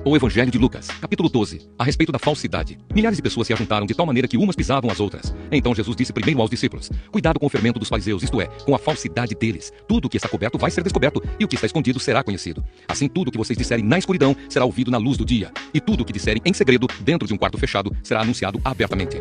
O Evangelho de Lucas, capítulo 12, a respeito da falsidade. Milhares de pessoas se ajuntaram de tal maneira que umas pisavam as outras. Então Jesus disse primeiro aos discípulos: cuidado com o fermento dos fariseus, isto é, com a falsidade deles. Tudo o que está coberto vai ser descoberto, e o que está escondido será conhecido. Assim, tudo o que vocês disserem na escuridão será ouvido na luz do dia, e tudo o que disserem em segredo, dentro de um quarto fechado, será anunciado abertamente.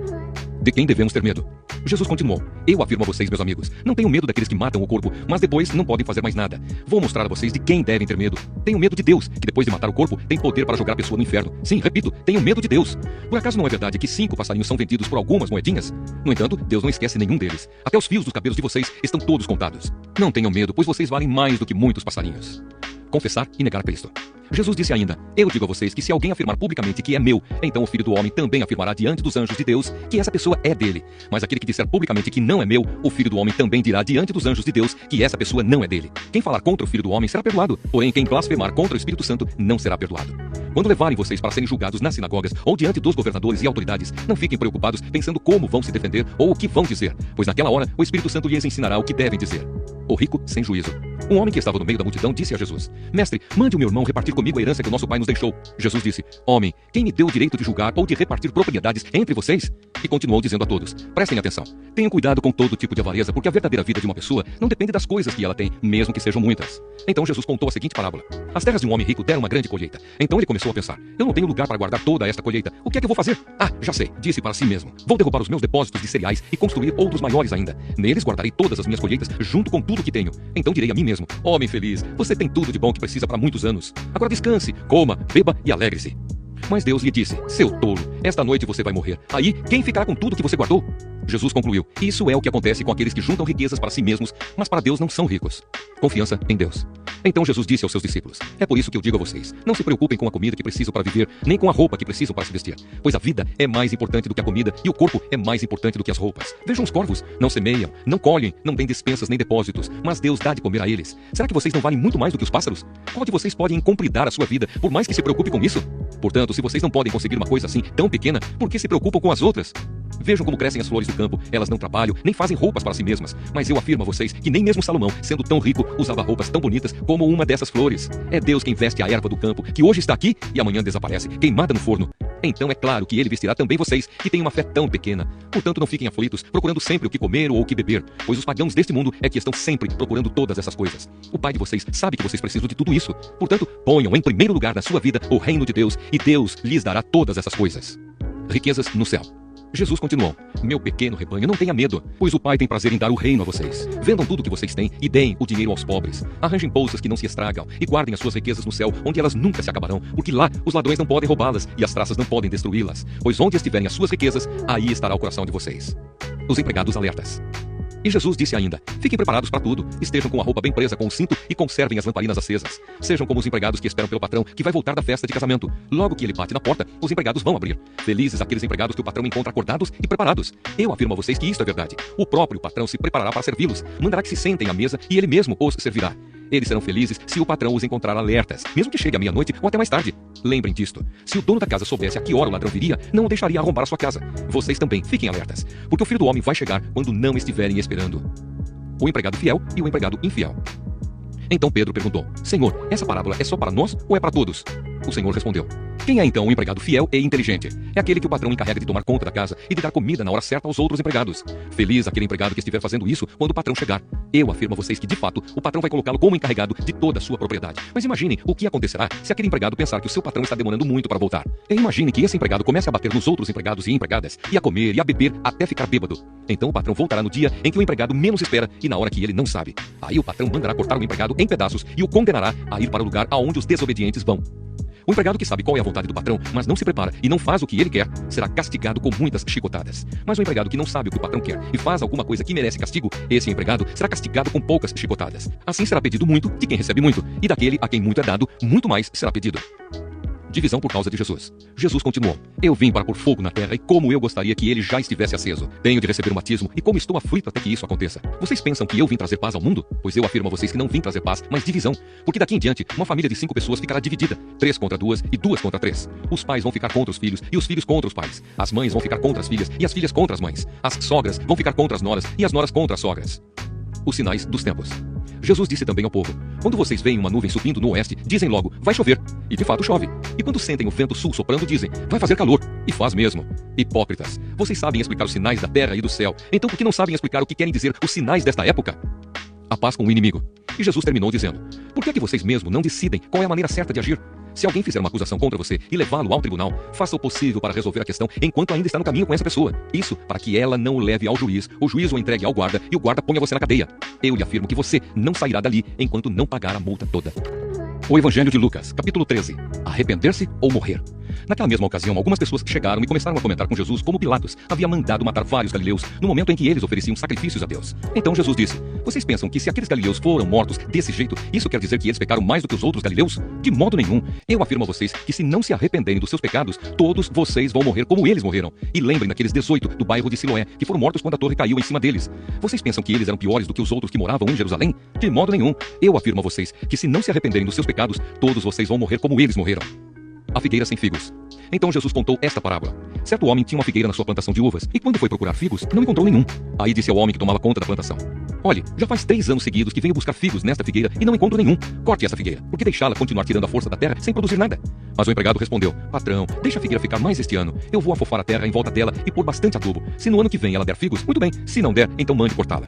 De quem devemos ter medo? Jesus continuou: eu afirmo a vocês, meus amigos, não tenham medo daqueles que matam o corpo, mas depois não podem fazer mais nada. Vou mostrar a vocês de quem devem ter medo. Tenham medo de Deus, que depois de matar o corpo, tem poder para jogar a pessoa no inferno. Sim, repito, tenham medo de Deus. Por acaso não é verdade que 5 passarinhos são vendidos por algumas moedinhas? No entanto, Deus não esquece nenhum deles. Até os fios dos cabelos de vocês estão todos contados. Não tenham medo, pois vocês valem mais do que muitos passarinhos. Confessar e negar Cristo. Jesus disse ainda: eu digo a vocês que se alguém afirmar publicamente que é meu, então o Filho do Homem também afirmará diante dos anjos de Deus que essa pessoa é dele. Mas aquele que disser publicamente que não é meu, o Filho do Homem também dirá diante dos anjos de Deus que essa pessoa não é dele. Quem falar contra o Filho do Homem será perdoado, porém quem blasfemar contra o Espírito Santo não será perdoado. Quando levarem vocês para serem julgados nas sinagogas ou diante dos governadores e autoridades, não fiquem preocupados pensando como vão se defender ou o que vão dizer, pois naquela hora o Espírito Santo lhes ensinará o que devem dizer. O rico sem juízo. Um homem que estava no meio da multidão disse a Jesus: mestre, mande o meu irmão repartir comigo a herança que o nosso pai nos deixou. Jesus disse: homem, quem me deu o direito de julgar ou de repartir propriedades entre vocês? E continuou dizendo a todos: prestem atenção, tenham cuidado com todo tipo de avareza, porque a verdadeira vida de uma pessoa não depende das coisas que ela tem, mesmo que sejam muitas. Então Jesus contou a seguinte parábola: as terras de um homem rico deram uma grande colheita. Então ele começou a pensar: eu não tenho lugar para guardar toda esta colheita, o que é que eu vou fazer? Ah, já sei, disse para si mesmo: vou derrubar os meus depósitos de cereais e construir outros maiores ainda. Neles guardarei todas as minhas colheitas, junto com tudo que tenho. Então direi a mim mesmo: homem feliz, você tem tudo de bom que precisa para muitos anos. Agora descanse, coma, beba e alegre-se. Mas Deus lhe disse: seu tolo, esta noite você vai morrer. Aí, quem ficará com tudo que você guardou? Jesus concluiu: isso é o que acontece com aqueles que juntam riquezas para si mesmos, mas para Deus não são ricos. Confiança em Deus. Então Jesus disse aos seus discípulos: é por isso que eu digo a vocês, não se preocupem com a comida que precisam para viver, nem com a roupa que precisam para se vestir, pois a vida é mais importante do que a comida e o corpo é mais importante do que as roupas. Vejam os corvos, não semeiam, não colhem, não têm despensas nem depósitos, mas Deus dá de comer a eles. Será que vocês não valem muito mais do que os pássaros? Qual de vocês pode incompridar a sua vida, por mais que se preocupe com isso? Portanto, se vocês não podem conseguir uma coisa assim tão pequena, por que se preocupam com as outras? Vejam como crescem as flores do campo, elas não trabalham, nem fazem roupas para si mesmas, mas eu afirmo a vocês que nem mesmo Salomão, sendo tão rico, usava roupas tão bonitas como uma dessas flores. É Deus quem veste a erva do campo, que hoje está aqui e amanhã desaparece, queimada no forno. Então é claro que ele vestirá também vocês, que têm uma fé tão pequena. Portanto, não fiquem aflitos, procurando sempre o que comer ou o que beber, pois os pagãos deste mundo é que estão sempre procurando todas essas coisas. O Pai de vocês sabe que vocês precisam de tudo isso. Portanto, ponham em primeiro lugar na sua vida o reino de Deus, e Deus lhes dará todas essas coisas. Riquezas no céu. Jesus continuou: meu pequeno rebanho, não tenha medo, pois o Pai tem prazer em dar o reino a vocês. Vendam tudo o que vocês têm e deem o dinheiro aos pobres. Arranjem bolsas que não se estragam e guardem as suas riquezas no céu, onde elas nunca se acabarão, porque lá os ladrões não podem roubá-las e as traças não podem destruí-las, pois onde estiverem as suas riquezas, aí estará o coração de vocês. Os empregados alertas. E Jesus disse ainda: fiquem preparados para tudo, estejam com a roupa bem presa com o cinto e conservem as lamparinas acesas. Sejam como os empregados que esperam pelo patrão, que vai voltar da festa de casamento. Logo que ele bate na porta, os empregados vão abrir. Felizes aqueles empregados que o patrão encontra acordados e preparados. Eu afirmo a vocês que isto é verdade. O próprio patrão se preparará para servi-los, mandará que se sentem à mesa e ele mesmo os servirá. Eles serão felizes se o patrão os encontrar alertas, mesmo que chegue à meia-noite ou até mais tarde. Lembrem disto: se o dono da casa soubesse a que hora o ladrão viria, não o deixaria arrombar a sua casa. Vocês também fiquem alertas, porque o Filho do Homem vai chegar quando não estiverem esperando. O empregado fiel e o empregado infiel. Então Pedro perguntou: Senhor, essa parábola é só para nós ou é para todos? O Senhor respondeu: quem é então o empregado fiel e inteligente? É aquele que o patrão encarrega de tomar conta da casa e de dar comida na hora certa aos outros empregados. Feliz aquele empregado que estiver fazendo isso quando o patrão chegar. Eu afirmo a vocês que, de fato, o patrão vai colocá-lo como encarregado de toda a sua propriedade. Mas imaginem o que acontecerá se aquele empregado pensar que o seu patrão está demorando muito para voltar. E imagine que esse empregado comece a bater nos outros empregados e empregadas, e a comer e a beber até ficar bêbado. Então o patrão voltará no dia em que o empregado menos espera e na hora que ele não sabe. Aí o patrão mandará cortar o empregado em pedaços e o condenará a ir para o lugar aonde os desobedientes vão. O empregado que sabe qual é a vontade do patrão, mas não se prepara e não faz o que ele quer, será castigado com muitas chicotadas. Mas o empregado que não sabe o que o patrão quer e faz alguma coisa que merece castigo, esse empregado será castigado com poucas chicotadas. Assim será pedido muito de quem recebe muito, e daquele a quem muito é dado, muito mais será pedido. Divisão por causa de Jesus. Jesus continuou: eu vim para pôr fogo na terra, e como eu gostaria que ele já estivesse aceso. Tenho de receber o batismo, e como estou aflito até que isso aconteça. Vocês pensam que eu vim trazer paz ao mundo? Pois eu afirmo a vocês que não vim trazer paz, mas divisão. Porque daqui em diante, uma família de 5 pessoas ficará dividida, 3 contra 2 e 2 contra 3. Os pais vão ficar contra os filhos, e os filhos contra os pais. As mães vão ficar contra as filhas, e as filhas contra as mães. As sogras vão ficar contra as noras, e as noras contra as sogras. Os sinais dos tempos. Jesus disse também ao povo: quando vocês veem uma nuvem subindo no oeste, dizem logo: vai chover. E de fato chove. E quando sentem o vento sul soprando, dizem, vai fazer calor. E faz mesmo. Hipócritas, vocês sabem explicar os sinais da terra e do céu. Então por que não sabem explicar o que querem dizer os sinais desta época? A paz com o inimigo. E Jesus terminou dizendo, por que é que vocês mesmos não decidem qual é a maneira certa de agir? Se alguém fizer uma acusação contra você e levá-lo ao tribunal, faça o possível para resolver a questão enquanto ainda está no caminho com essa pessoa. Isso para que ela não o leve ao juiz, o juiz o entregue ao guarda e o guarda ponha você na cadeia. Eu lhe afirmo que você não sairá dali enquanto não pagar a multa toda. O Evangelho de Lucas, capítulo 13. Arrepender-se ou morrer? Naquela mesma ocasião, algumas pessoas chegaram e começaram a comentar com Jesus como Pilatos havia mandado matar vários galileus no momento em que eles ofereciam sacrifícios a Deus. Então Jesus disse, vocês pensam que se aqueles galileus foram mortos desse jeito, isso quer dizer que eles pecaram mais do que os outros galileus? De modo nenhum. Eu afirmo a vocês que se não se arrependerem dos seus pecados, todos vocês vão morrer como eles morreram. E lembrem daqueles 18 do bairro de Siloé, que foram mortos quando a torre caiu em cima deles. Vocês pensam que eles eram piores do que os outros que moravam em Jerusalém? De modo nenhum. Eu afirmo a vocês que se não se arrependerem dos seus pecados, todos vocês vão morrer como eles morreram. A figueira sem figos. Então Jesus contou esta parábola. Certo homem tinha uma figueira na sua plantação de uvas, e quando foi procurar figos, não encontrou nenhum. Aí disse ao homem que tomava conta da plantação, olhe, já faz 3 anos seguidos que venho buscar figos nesta figueira e não encontro nenhum. Corte essa figueira, porque deixá-la continuar tirando a força da terra sem produzir nada. Mas o empregado respondeu, patrão, deixa a figueira ficar mais este ano. Eu vou afofar a terra em volta dela e pôr bastante adubo. Se no ano que vem ela der figos, muito bem. Se não der, então mande cortá-la.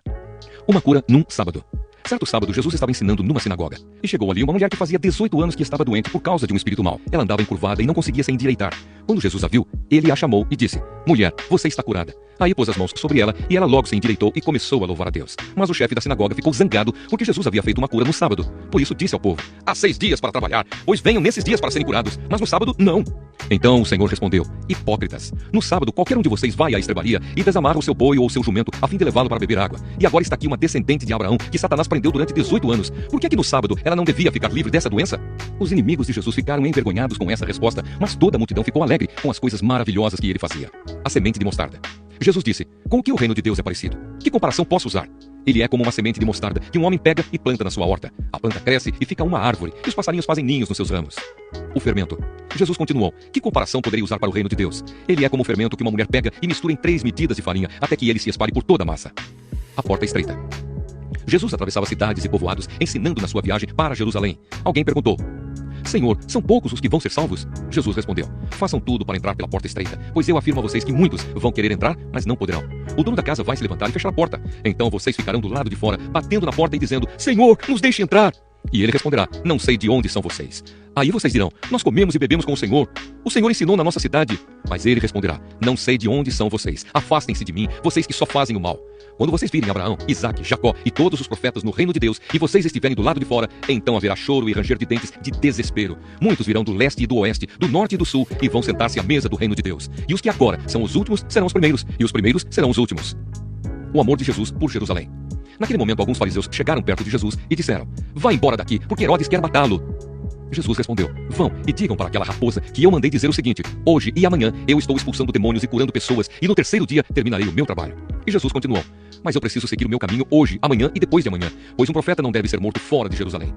Uma cura num sábado. Certo sábado, Jesus estava ensinando numa sinagoga. E chegou ali uma mulher que fazia 18 anos que estava doente por causa de um espírito mau. Ela andava encurvada e não conseguia se endireitar. Quando Jesus a viu, ele a chamou e disse, mulher, você está curada. Aí pôs as mãos sobre ela e ela logo se endireitou e começou a louvar a Deus. Mas o chefe da sinagoga ficou zangado porque Jesus havia feito uma cura no sábado. Por isso disse ao povo, há 6 dias para trabalhar, pois venham nesses dias para serem curados, mas no sábado não. Então o Senhor respondeu, hipócritas, no sábado qualquer um de vocês vai à estrebaria e desamarra o seu boi ou o seu jumento a fim de levá-lo para beber água. E agora está aqui uma descendente de Abraão que Satanás prendeu durante 18 anos. Por que é que no sábado ela não devia ficar livre dessa doença? Os inimigos de Jesus ficaram envergonhados com essa resposta, mas toda a multidão ficou alegre com as coisas maravilhosas que ele fazia. A semente de mostarda. Jesus disse, com que o reino de Deus é parecido? Que comparação posso usar? Ele é como uma semente de mostarda que um homem pega e planta na sua horta. A planta cresce e fica uma árvore, e os passarinhos fazem ninhos nos seus ramos. O fermento. Jesus continuou, que comparação poderei usar para o reino de Deus? Ele é como o fermento que uma mulher pega e mistura em 3 medidas de farinha, até que ele se espalhe por toda a massa. A porta estreita. Jesus atravessava cidades e povoados, ensinando na sua viagem para Jerusalém. Alguém perguntou, Senhor, são poucos os que vão ser salvos? Jesus respondeu, façam tudo para entrar pela porta estreita, pois eu afirmo a vocês que muitos vão querer entrar, mas não poderão. O dono da casa vai se levantar e fechar a porta. Então vocês ficarão do lado de fora, batendo na porta e dizendo, Senhor, nos deixe entrar. E ele responderá, não sei de onde são vocês. Aí vocês dirão, nós comemos e bebemos com o Senhor ensinou na nossa cidade. Mas ele responderá, não sei de onde são vocês. Afastem-se de mim, vocês que só fazem o mal. Quando vocês virem Abraão, Isaque, Jacó e todos os profetas no reino de Deus, e vocês estiverem do lado de fora, então haverá choro e ranger de dentes de desespero. Muitos virão do leste e do oeste, do norte e do sul, e vão sentar-se à mesa do reino de Deus. E os que agora são os últimos serão os primeiros, e os primeiros serão os últimos. O amor de Jesus por Jerusalém. Naquele momento, alguns fariseus chegaram perto de Jesus e disseram, vá embora daqui, porque Herodes quer matá-lo. Jesus respondeu, vão e digam para aquela raposa que eu mandei dizer o seguinte, hoje e amanhã eu estou expulsando demônios e curando pessoas, e no 3º dia terminarei o meu trabalho. E Jesus continuou, mas eu preciso seguir o meu caminho hoje, amanhã e depois de amanhã, pois um profeta não deve ser morto fora de Jerusalém.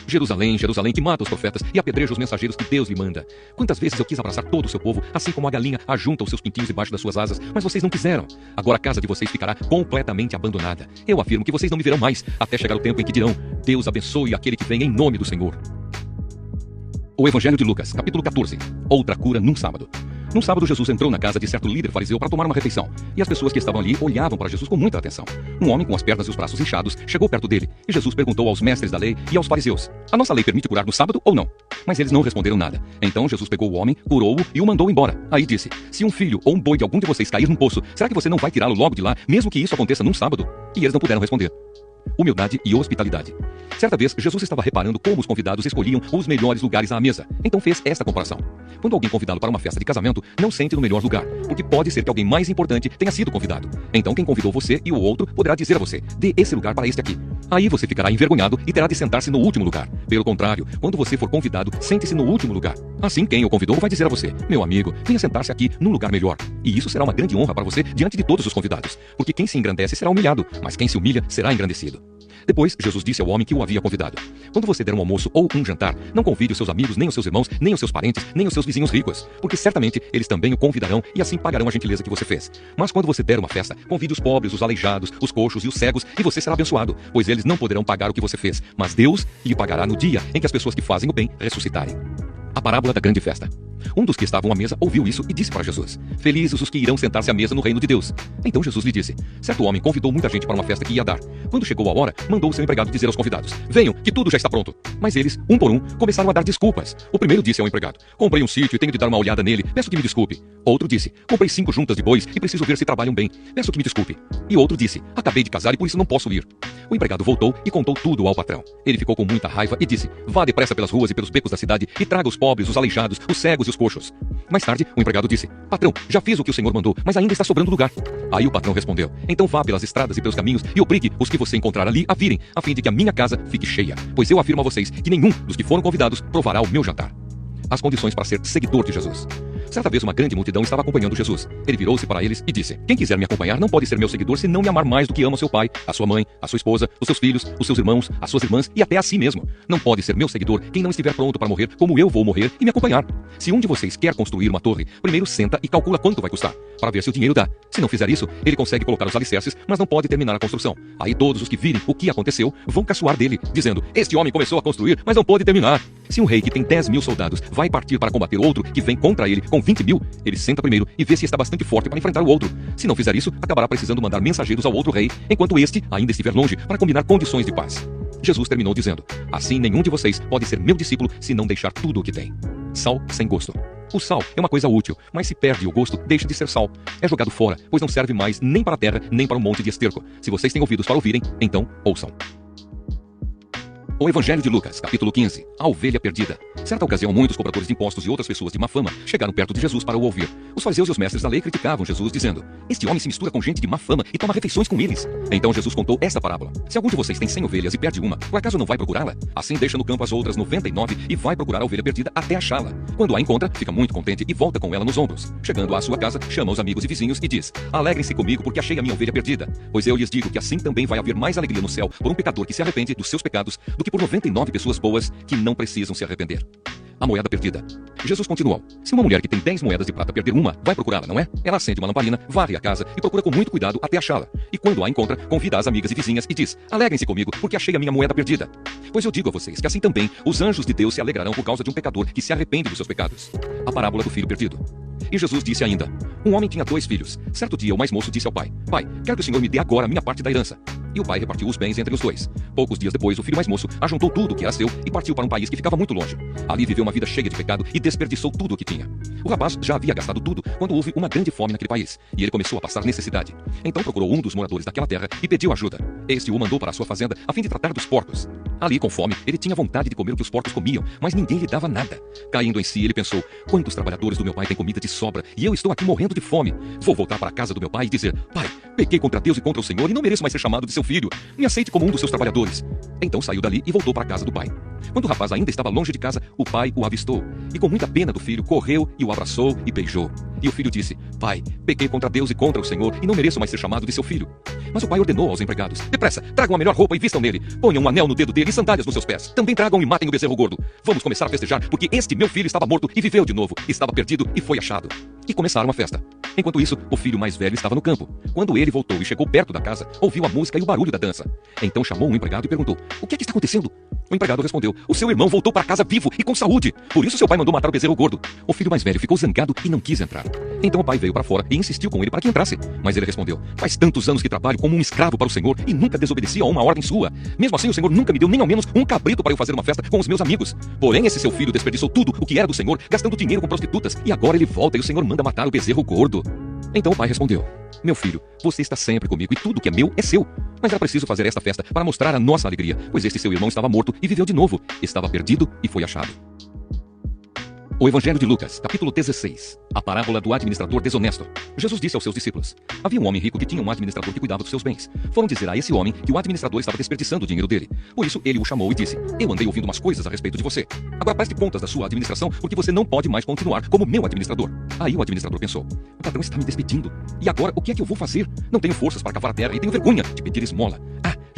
Jerusalém, Jerusalém, que mata os profetas e apedreja os mensageiros que Deus lhe manda. Quantas vezes eu quis abraçar todo o seu povo, assim como a galinha ajunta os seus pintinhos debaixo das suas asas, mas vocês não quiseram. Agora a casa de vocês ficará completamente abandonada. Eu afirmo que vocês não me verão mais, até chegar o tempo em que dirão, Deus abençoe aquele que vem em nome do Senhor. O Evangelho de Lucas, capítulo 14. Outra cura num sábado. Num sábado, Jesus entrou na casa de certo líder fariseu para tomar uma refeição, e as pessoas que estavam ali olhavam para Jesus com muita atenção. Um homem com as pernas e os braços inchados chegou perto dele, e Jesus perguntou aos mestres da lei e aos fariseus, a nossa lei permite curar no sábado ou não? Mas eles não responderam nada. Então Jesus pegou o homem, curou-o e o mandou embora. Aí disse, se um filho ou um boi de algum de vocês cair num poço, será que você não vai tirá-lo logo de lá, mesmo que isso aconteça num sábado? E eles não puderam responder. Humildade e hospitalidade. Certa vez, Jesus estava reparando como os convidados escolhiam os melhores lugares à mesa. Então fez esta comparação. Quando alguém convidá-lo para uma festa de casamento, não sente no melhor lugar, porque pode ser que alguém mais importante tenha sido convidado. Então quem convidou você e o outro poderá dizer a você, dê esse lugar para este aqui. Aí você ficará envergonhado e terá de sentar-se no último lugar. Pelo contrário, quando você for convidado, sente-se no último lugar. Assim quem o convidou vai dizer a você, meu amigo, venha sentar-se aqui num lugar melhor. E isso será uma grande honra para você diante de todos os convidados, porque quem se engrandece será humilhado, mas quem se humilha será engrandecido. Depois, Jesus disse ao homem que o havia convidado, quando você der um almoço ou um jantar, não convide os seus amigos, nem os seus irmãos, nem os seus parentes, nem os seus vizinhos ricos, porque certamente eles também o convidarão e assim pagarão a gentileza que você fez. Mas quando você der uma festa, convide os pobres, os aleijados, os coxos e os cegos, e você será abençoado, pois eles não poderão pagar o que você fez, mas Deus lhe pagará no dia em que as pessoas que fazem o bem ressuscitarem. A parábola da grande festa. Um dos que estavam à mesa ouviu isso e disse para Jesus: Felizes os que irão sentar-se à mesa no reino de Deus. Então Jesus lhe disse: Certo homem convidou muita gente para uma festa que ia dar. Quando chegou a hora, mandou o seu empregado dizer aos convidados: Venham, que tudo já está pronto. Mas eles, um por um, começaram a dar desculpas. O primeiro disse ao empregado: Comprei um sítio e tenho de dar uma olhada nele, peço que me desculpe. Outro disse: Comprei 5 juntas de bois e preciso ver se trabalham bem, peço que me desculpe. E outro disse: Acabei de casar e por isso não posso ir. O empregado voltou e contou tudo ao patrão. Ele ficou com muita raiva e disse: Vá depressa pelas ruas e pelos becos da cidade e traga os pobres, os aleijados, os cegos e os coxos. Mais tarde, o empregado disse: Patrão, já fiz o que o senhor mandou, mas ainda está sobrando lugar. Aí o patrão respondeu: Então vá pelas estradas e pelos caminhos e obrigue os que você encontrar ali a virem, a fim de que a minha casa fique cheia. Pois eu afirmo a vocês que nenhum dos que foram convidados provará o meu jantar. As condições para ser seguidor de Jesus. Certa vez uma grande multidão estava acompanhando Jesus. Ele virou-se para eles e disse: Quem quiser me acompanhar não pode ser meu seguidor se não me amar mais do que ama seu pai, a sua mãe, a sua esposa, os seus filhos, os seus irmãos, as suas irmãs e até a si mesmo. Não pode ser meu seguidor quem não estiver pronto para morrer como eu vou morrer e me acompanhar. Se um de vocês quer construir uma torre, primeiro senta e calcula quanto vai custar, para ver se o dinheiro dá. Se não fizer isso, ele consegue colocar os alicerces, mas não pode terminar a construção. Aí todos os que virem o que aconteceu vão caçoar dele, dizendo: Este homem começou a construir, mas não pôde terminar. Se um rei que tem 10.000 soldados vai partir para combater outro que vem contra ele com 20.000, ele senta primeiro e vê se está bastante forte para enfrentar o outro. Se não fizer isso, acabará precisando mandar mensageiros ao outro rei, enquanto este ainda estiver longe, para combinar condições de paz. Jesus terminou dizendo: Assim nenhum de vocês pode ser meu discípulo se não deixar tudo o que tem. Sal sem gosto. O sal é uma coisa útil, mas se perde o gosto, deixa de ser sal. É jogado fora, pois não serve mais nem para a terra, nem para um monte de esterco. Se vocês têm ouvidos para ouvirem, então ouçam. O Evangelho de Lucas, capítulo 15. A ovelha perdida. Certa ocasião, muitos cobradores de impostos e outras pessoas de má fama chegaram perto de Jesus para o ouvir. Os fariseus e os mestres da lei criticavam Jesus, dizendo: Este homem se mistura com gente de má fama e toma refeições com eles. Então Jesus contou esta parábola: Se algum de vocês tem 100 ovelhas e perde uma, por acaso não vai procurá-la? Assim deixa no campo as outras 99 e vai procurar a ovelha perdida até achá-la. Quando a encontra, fica muito contente e volta com ela nos ombros. Chegando à sua casa, chama os amigos e vizinhos e diz: Alegrem-se comigo porque achei a minha ovelha perdida. Pois eu lhes digo que assim também vai haver mais alegria no céu por um pecador que se arrepende dos seus pecados do que por 99 pessoas boas que não precisam se arrepender. A moeda perdida. Jesus continuou: Se uma mulher que tem 10 moedas de prata perder uma, vai procurá-la, não é? Ela acende uma lamparina, varre a casa e procura com muito cuidado até achá-la. E quando a encontra, convida as amigas e vizinhas e diz: Alegrem-se comigo, porque achei a minha moeda perdida. Pois eu digo a vocês que assim também os anjos de Deus se alegrarão por causa de um pecador que se arrepende dos seus pecados. A parábola do filho perdido. E Jesus disse ainda: Um homem tinha 2 filhos. Certo dia o mais moço disse ao pai: Pai, quero que o senhor me dê agora a minha parte da herança. E o pai repartiu os bens entre os 2. Poucos dias depois, o filho mais moço ajuntou tudo o que era seu e partiu para um país que ficava muito longe. Ali viveu uma vida cheia de pecado e desperdiçou tudo o que tinha. O rapaz já havia gastado tudo quando houve uma grande fome naquele país, e ele começou a passar necessidade. Então procurou um dos moradores daquela terra e pediu ajuda. Este o mandou para a sua fazenda a fim de tratar dos porcos. Ali, com fome, ele tinha vontade de comer o que os porcos comiam, mas ninguém lhe dava nada. Caindo em si, ele pensou: Quantos trabalhadores do meu pai têm comida de sobra e eu estou aqui morrendo de fome? Vou voltar para a casa do meu pai e dizer: Pai, pequei contra Deus e contra o Senhor e não mereço mais ser chamado de seu filho. Me aceite como um dos seus trabalhadores. Então saiu dali e voltou para a casa do pai. Quando o rapaz ainda estava longe de casa, o pai o avistou e, com muita pena do filho, correu e o abraçou e beijou. E o filho disse: Pai, pequei contra Deus e contra o Senhor e não mereço mais ser chamado de seu filho. Mas o pai ordenou aos empregados: Depressa, tragam a melhor roupa e vistam nele. Ponham um anel no dedo dele e sandálias nos seus pés. Também tragam e matem o bezerro gordo. Vamos começar a festejar, porque este meu filho estava morto e viveu de novo. Estava perdido e foi achado. E começaram a festa. Enquanto isso, o filho mais velho estava no campo. Quando ele voltou e chegou perto da casa, ouviu a música e o barulho da dança. Então chamou um empregado e perguntou: O que é que está acontecendo? O empregado respondeu: O seu irmão voltou para casa vivo e com saúde. Por isso seu pai mandou matar o bezerro gordo. O filho mais velho ficou zangado e não quis entrar. Então o pai veio para fora e insistiu com ele para que entrasse. Mas ele respondeu: Faz tantos anos que trabalho como um escravo para o Senhor e nunca desobedeci a uma ordem sua. Mesmo assim, o Senhor nunca me deu nem ao menos um cabrito para eu fazer uma festa com os meus amigos. Porém, esse seu filho desperdiçou tudo o que era do Senhor, gastando dinheiro com prostitutas. E agora ele volta e o Senhor manda matar o bezerro gordo. Então o pai respondeu: Meu filho, você está sempre comigo e tudo que é meu é seu. Mas era preciso fazer esta festa para mostrar a nossa alegria, pois este seu irmão estava morto e viveu de novo. Estava perdido e foi achado. O Evangelho de Lucas, capítulo 16. A parábola do administrador desonesto. Jesus disse aos seus discípulos: Havia um homem rico que tinha um administrador que cuidava dos seus bens. Foram dizer a esse homem que o administrador estava desperdiçando o dinheiro dele. Por isso ele o chamou e disse: Eu andei ouvindo umas coisas a respeito de você. Agora preste contas da sua administração, porque você não pode mais continuar como meu administrador. Aí o administrador pensou: O patrão está me despedindo. E agora o que é que eu vou fazer? Não tenho forças para cavar a terra e tenho vergonha de pedir esmola.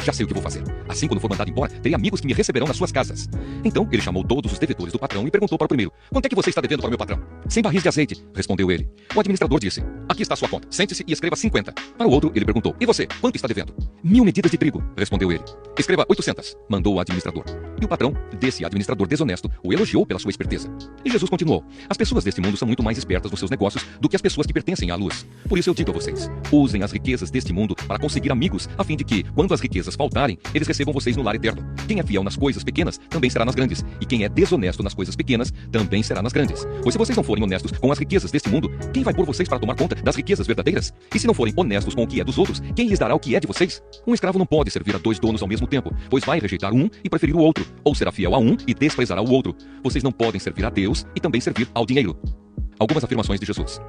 Já sei o que vou fazer. Assim, quando for mandado embora, terei amigos que me receberão nas suas casas. Então, ele chamou todos os devedores do patrão e perguntou para o primeiro: quanto é que você está devendo para o meu patrão? 100 barris de azeite, respondeu ele. O administrador disse: aqui está a sua conta. Sente-se e escreva 50. Para o outro, ele perguntou: e você, quanto está devendo? 1000 medidas de trigo, respondeu ele. Escreva 800, mandou o administrador. E o patrão, desse administrador desonesto, o elogiou pela sua esperteza. E Jesus continuou: as pessoas deste mundo são muito mais espertas nos seus negócios do que as pessoas que pertencem à luz. Por isso eu digo a vocês: usem as riquezas deste mundo para conseguir amigos, a fim de que, quando as riquezas faltarem, eles recebam vocês no lar eterno. Quem é fiel nas coisas pequenas, também será nas grandes. E quem é desonesto nas coisas pequenas, também será nas grandes. Pois se vocês não forem honestos com as riquezas deste mundo, quem vai pôr vocês para tomar conta das riquezas verdadeiras? E se não forem honestos com o que é dos outros, quem lhes dará o que é de vocês? Um escravo não pode servir a 2 donos ao mesmo tempo, pois vai rejeitar um e preferir o outro, ou será fiel a um e desprezará o outro. Vocês não podem servir a Deus e também servir ao dinheiro. Algumas afirmações de Jesus.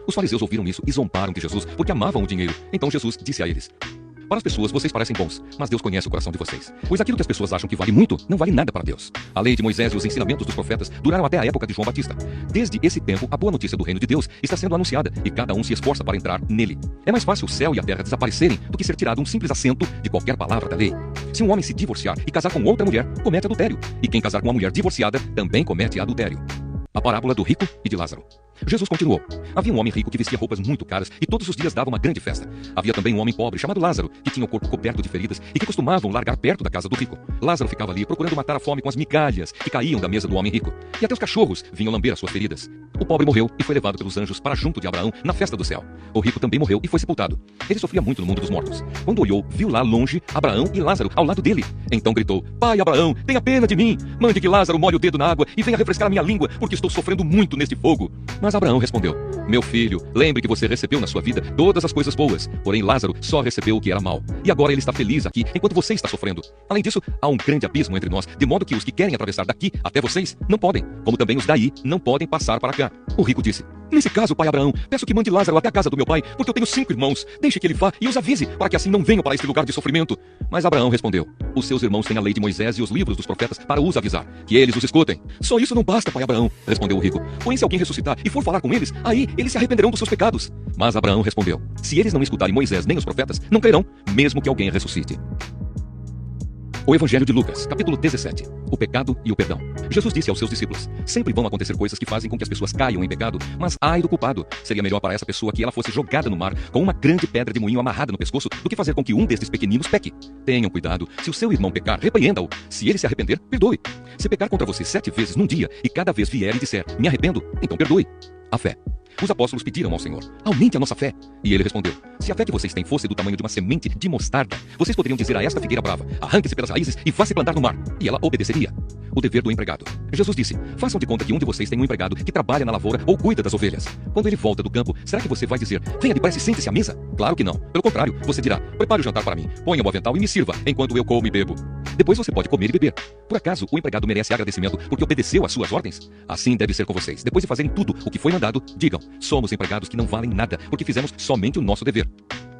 Os fariseus ouviram isso e zombaram de Jesus porque amavam o dinheiro. Então Jesus disse a eles: para as pessoas vocês parecem bons, mas Deus conhece o coração de vocês. Pois aquilo que as pessoas acham que vale muito, não vale nada para Deus. A lei de Moisés e os ensinamentos dos profetas duraram até a época de João Batista. Desde esse tempo, a boa notícia do reino de Deus está sendo anunciada e cada um se esforça para entrar nele. É mais fácil o céu e a terra desaparecerem do que ser tirado um simples assento de qualquer palavra da lei. Se um homem se divorciar e casar com outra mulher, comete adultério. E quem casar com uma mulher divorciada também comete adultério. A parábola do rico e de Lázaro. Jesus continuou: havia um homem rico que vestia roupas muito caras e todos os dias dava uma grande festa. Havia também um homem pobre chamado Lázaro, que tinha o corpo coberto de feridas e que costumavam largar perto da casa do rico. Lázaro ficava ali procurando matar a fome com as migalhas que caíam da mesa do homem rico. E até os cachorros vinham lamber as suas feridas. O pobre morreu e foi levado pelos anjos para junto de Abraão na festa do céu. O rico também morreu e foi sepultado. Ele sofria muito no mundo dos mortos. Quando olhou, viu lá longe Abraão e Lázaro ao lado dele. Então gritou: pai Abraão, tenha pena de mim. Mande que Lázaro molhe o dedo na água e venha refrescar a minha língua, porque estou sofrendo muito neste fogo. Mas Abraão respondeu: meu filho, lembre que você recebeu na sua vida todas as coisas boas, porém Lázaro só recebeu o que era mal. E agora ele está feliz aqui, enquanto você está sofrendo. Além disso, há um grande abismo entre nós, de modo que os que querem atravessar daqui até vocês não podem, como também os daí não podem passar para cá. O rico disse: nesse caso, pai Abraão, peço que mande Lázaro até a casa do meu pai, porque eu tenho 5 irmãos. Deixe que ele vá e os avise, para que assim não venham para este lugar de sofrimento. Mas Abraão respondeu: os seus irmãos têm a lei de Moisés e os livros dos profetas para os avisar, que eles os escutem. Só isso não basta, pai Abraão, respondeu o rico. Porém, se alguém ressuscitar e for falar com eles, aí eles se arrependerão dos seus pecados. Mas Abraão respondeu: se eles não escutarem Moisés nem os profetas, não crerão, mesmo que alguém ressuscite. O Evangelho de Lucas, capítulo 17. O pecado e o perdão. Jesus disse aos seus discípulos: sempre vão acontecer coisas que fazem com que as pessoas caiam em pecado, mas ai do culpado. Seria melhor para essa pessoa que ela fosse jogada no mar com uma grande pedra de moinho amarrada no pescoço do que fazer com que um destes pequeninos peque. Tenham cuidado. Se o seu irmão pecar, repreenda-o. Se ele se arrepender, perdoe. Se pecar contra você 7 vezes num dia e cada vez vier e disser: me arrependo, então perdoe. A fé. Os apóstolos pediram ao Senhor: aumente a nossa fé. E ele respondeu: se a fé que vocês têm fosse do tamanho de uma semente de mostarda, vocês poderiam dizer a esta figueira brava: arranque-se pelas raízes e vá se plantar no mar. E ela obedeceria. O dever do empregado. Jesus disse: façam de conta que um de vocês tem um empregado que trabalha na lavoura ou cuida das ovelhas. Quando ele volta do campo, será que você vai dizer: venha depressa e sente-se à mesa? Claro que não. Pelo contrário, você dirá: prepare o jantar para mim, ponha o avental e me sirva, enquanto eu como e bebo. Depois você pode comer e beber. Por acaso o empregado merece agradecimento porque obedeceu às suas ordens? Assim deve ser com vocês. Depois de fazerem tudo o que foi mandado, digam: somos empregados que não valem nada, porque fizemos somente o nosso dever.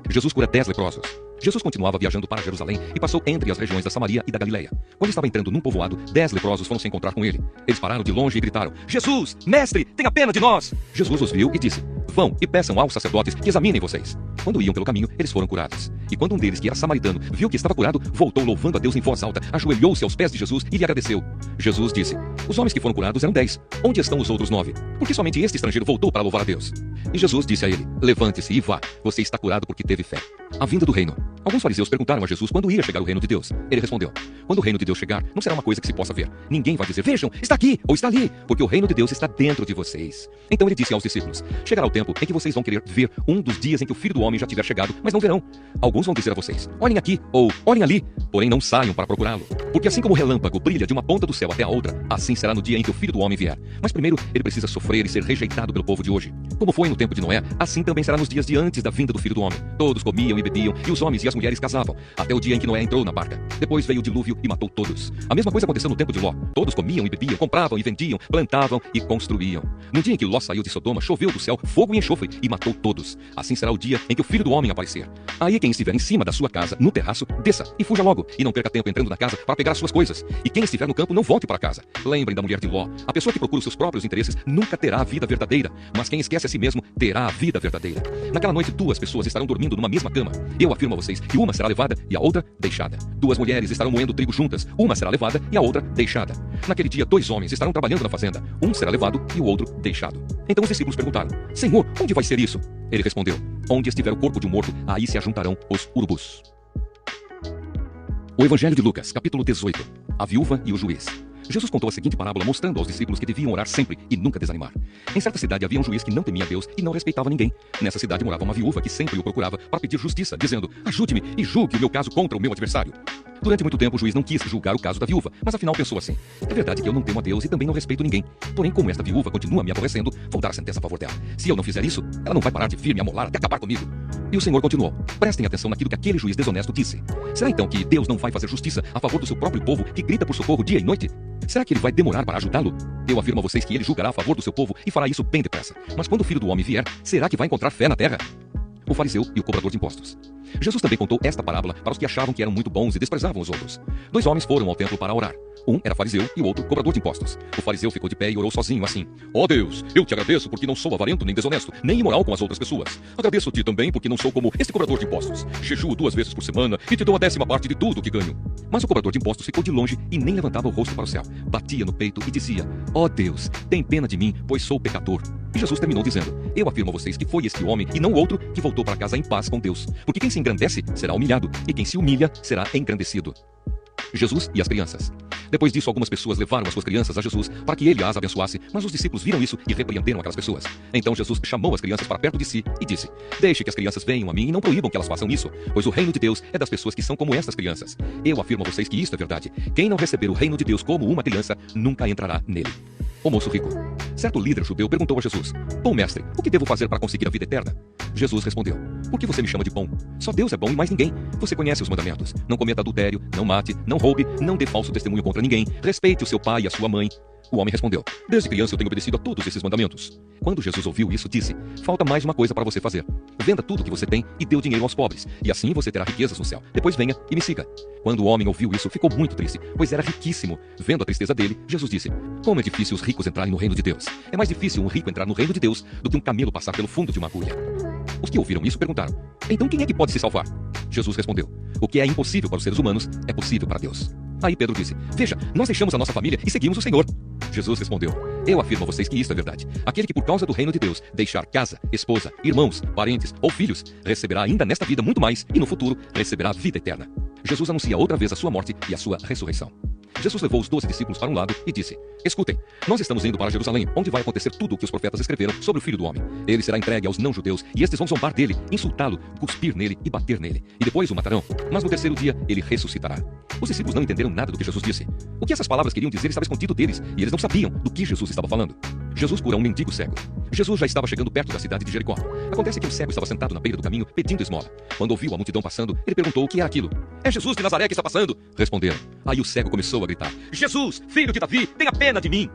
Jesus cura 10 leprosos. Jesus continuava viajando para Jerusalém e passou entre as regiões da Samaria e da Galileia. Quando estava entrando num povoado, 10 leprosos foram se encontrar com ele. Eles pararam de longe e gritaram: Jesus, mestre, tenha pena de nós! Jesus os viu e disse: vão e peçam aos sacerdotes que examinem vocês. Quando iam pelo caminho, eles foram curados. E quando um deles, que era samaritano, viu que estava curado, voltou louvando a Deus em voz alta, ajoelhou-se aos pés de Jesus e lhe agradeceu. Jesus disse: os homens que foram curados eram 10. Onde estão os outros 9? Porque somente este estrangeiro voltou para louvar a Deus. E Jesus disse a ele: levante-se e vá, você está curado porque teve fé. A vinda do reino. Alguns fariseus perguntaram a Jesus quando ia chegar o reino de Deus. Ele respondeu: quando o reino de Deus chegar, não será uma coisa que se possa ver. Ninguém vai dizer: vejam, está aqui ou está ali, porque o reino de Deus está dentro de vocês. Então ele disse aos discípulos: chegará o tempo em que vocês vão querer ver um dos dias em que o Filho do Homem já tiver chegado, mas não verão. Alguns vão dizer a vocês: olhem aqui ou olhem ali, porém não saiam para procurá-lo. Porque assim como o relâmpago brilha de uma ponta do céu até a outra, assim será no dia em que o Filho do Homem vier. Mas primeiro ele precisa sofrer e ser rejeitado pelo povo de hoje. Como foi no tempo de Noé, assim também será nos dias de antes da vinda do Filho do Homem. Todos comiam e bebiam, e os homens e as mulheres casavam, até o dia em que Noé entrou na barca. Depois veio o dilúvio e matou todos. A mesma coisa aconteceu no tempo de Ló. Todos comiam e bebiam, compravam e vendiam, plantavam e construíam. No dia em que Ló saiu de Sodoma, choveu do céu fogo e enxofre e matou todos. Assim será o dia em que o Filho do Homem aparecer. Aí quem estiver em cima da sua casa, no terraço, desça e fuja logo, e não perca tempo entrando na casa para pegar as suas coisas. E quem estiver no campo, não volte para casa. Lembrem da mulher de Ló. A pessoa que procura os seus próprios interesses nunca terá a vida verdadeira, mas quem esquece a si mesmo terá a vida verdadeira. Naquela noite 2 pessoas estarão dormindo numa mesma cama. Eu afirmo a vocês que uma será levada e a outra deixada. 2 mulheres estarão moendo trigo juntas, uma será levada e a outra deixada. Naquele dia 2 homens estarão trabalhando na fazenda, um será levado e o outro deixado. Então os discípulos perguntaram: Senhor, onde vai ser isso? Ele respondeu: Onde estiver o corpo de um morto, aí se ajuntarão os urubus. O Evangelho de Lucas, capítulo 18. A viúva e o juiz. Jesus contou a seguinte parábola mostrando aos discípulos que deviam orar sempre e nunca desanimar. Em certa cidade havia um juiz que não temia Deus e não respeitava ninguém. Nessa cidade morava uma viúva que sempre o procurava para pedir justiça, dizendo: Ajude-me e julgue o meu caso contra o meu adversário. Durante muito tempo o juiz não quis julgar o caso da viúva, mas afinal pensou assim: é verdade que eu não temo a Deus e também não respeito ninguém. Porém, como esta viúva continua me aborrecendo, vou dar a sentença a favor dela. Se eu não fizer isso, ela não vai parar de vir me amolar até acabar comigo. E o Senhor continuou: prestem atenção naquilo que aquele juiz desonesto disse. Será então que Deus não vai fazer justiça a favor do seu próprio povo que grita por socorro dia e noite? Será que ele vai demorar para ajudá-lo? Eu afirmo a vocês que ele julgará a favor do seu povo e fará isso bem depressa. Mas quando o Filho do Homem vier, será que vai encontrar fé na terra? O fariseu e o cobrador de impostos. Jesus também contou esta parábola para os que achavam que eram muito bons e desprezavam os outros. 2 homens foram ao templo para orar. Um era fariseu e o outro cobrador de impostos. O fariseu ficou de pé e orou sozinho assim: Ó Deus, eu te agradeço porque não sou avarento nem desonesto, nem imoral com as outras pessoas. Agradeço-te também porque não sou como este cobrador de impostos. Jejuo 2 vezes por semana e te dou a 10ª parte de tudo o que ganho. Mas o cobrador de impostos ficou de longe e nem levantava o rosto para o céu. Batia no peito e dizia: Ó Deus, tem pena de mim, pois sou pecador. E Jesus terminou dizendo: Eu afirmo a vocês que foi este homem e não outro que voltou para casa em paz com Deus. Porque quem se engrandece será humilhado e quem se humilha será engrandecido. Jesus e as crianças. Depois disso, algumas pessoas levaram as suas crianças a Jesus para que ele as abençoasse, mas os discípulos viram isso e repreenderam aquelas pessoas. Então Jesus chamou as crianças para perto de si e disse: Deixe que as crianças venham a mim e não proíbam que elas façam isso, pois o reino de Deus é das pessoas que são como estas crianças. Eu afirmo a vocês que isto é verdade. Quem não receber o reino de Deus como uma criança, nunca entrará nele. O moço rico. Certo líder judeu perguntou a Jesus: Bom mestre, o que devo fazer para conseguir a vida eterna? Jesus respondeu: Por que você me chama de bom? Só Deus é bom e mais ninguém. Você conhece os mandamentos: não cometa adultério, não mate, não roube, não dê falso testemunho contra ninguém, respeite o seu pai e a sua mãe. O homem respondeu: Desde criança eu tenho obedecido a todos esses mandamentos. Quando Jesus ouviu isso, disse: Falta mais uma coisa para você fazer. Venda tudo o que você tem e dê o dinheiro aos pobres, e assim você terá riquezas no céu. Depois venha e me siga. Quando o homem ouviu isso, ficou muito triste, pois era riquíssimo. Vendo a tristeza dele, Jesus disse: Como é difícil os ricos entrarem no reino de Deus. É mais difícil um rico entrar no reino de Deus do que um camelo passar pelo fundo de uma agulha. Os que ouviram isso perguntaram: Então quem é que pode se salvar? Jesus respondeu: O que é impossível para os seres humanos é possível para Deus. Aí Pedro disse: Veja, nós deixamos a nossa família e seguimos o Senhor. Jesus respondeu: Eu afirmo a vocês que isto é verdade. Aquele que por causa do reino de Deus deixar casa, esposa, irmãos, parentes ou filhos, receberá ainda nesta vida muito mais e no futuro receberá a vida eterna. Jesus anuncia outra vez a sua morte e a sua ressurreição. Jesus levou os 12 discípulos para um lado e disse: Escutem, nós estamos indo para Jerusalém, onde vai acontecer tudo o que os profetas escreveram sobre o Filho do Homem. Ele será entregue aos não-judeus, e estes vão zombar dele, insultá-lo, cuspir nele e bater nele. E depois o matarão. Mas no 3º dia ele ressuscitará. Os discípulos não entenderam nada do que Jesus disse. O que essas palavras queriam dizer estava escondido deles, e eles não sabiam do que Jesus estava falando. Jesus cura um mendigo cego. Jesus já estava chegando perto da cidade de Jericó. Acontece que um cego estava sentado na beira do caminho, pedindo esmola. Quando ouviu a multidão passando, ele perguntou o que era aquilo. É Jesus de Nazaré que está passando, responderam. Aí o cego começou a gritar: Jesus, filho de Davi, tenha pena de mim.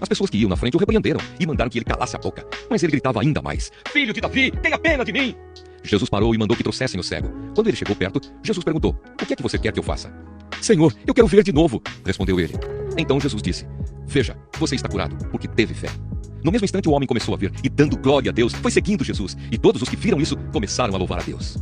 As pessoas que iam na frente o repreenderam e mandaram que ele calasse a boca. Mas ele gritava ainda mais: Filho de Davi, tenha pena de mim. Jesus parou e mandou que trouxessem o cego. Quando ele chegou perto, Jesus perguntou: O que é que você quer que eu faça? Senhor, eu quero ver de novo, respondeu ele. Então Jesus disse: Veja, você está curado, porque teve fé. No mesmo instante o homem começou a ver e, dando glória a Deus, foi seguindo Jesus. E todos os que viram isso começaram a louvar a Deus.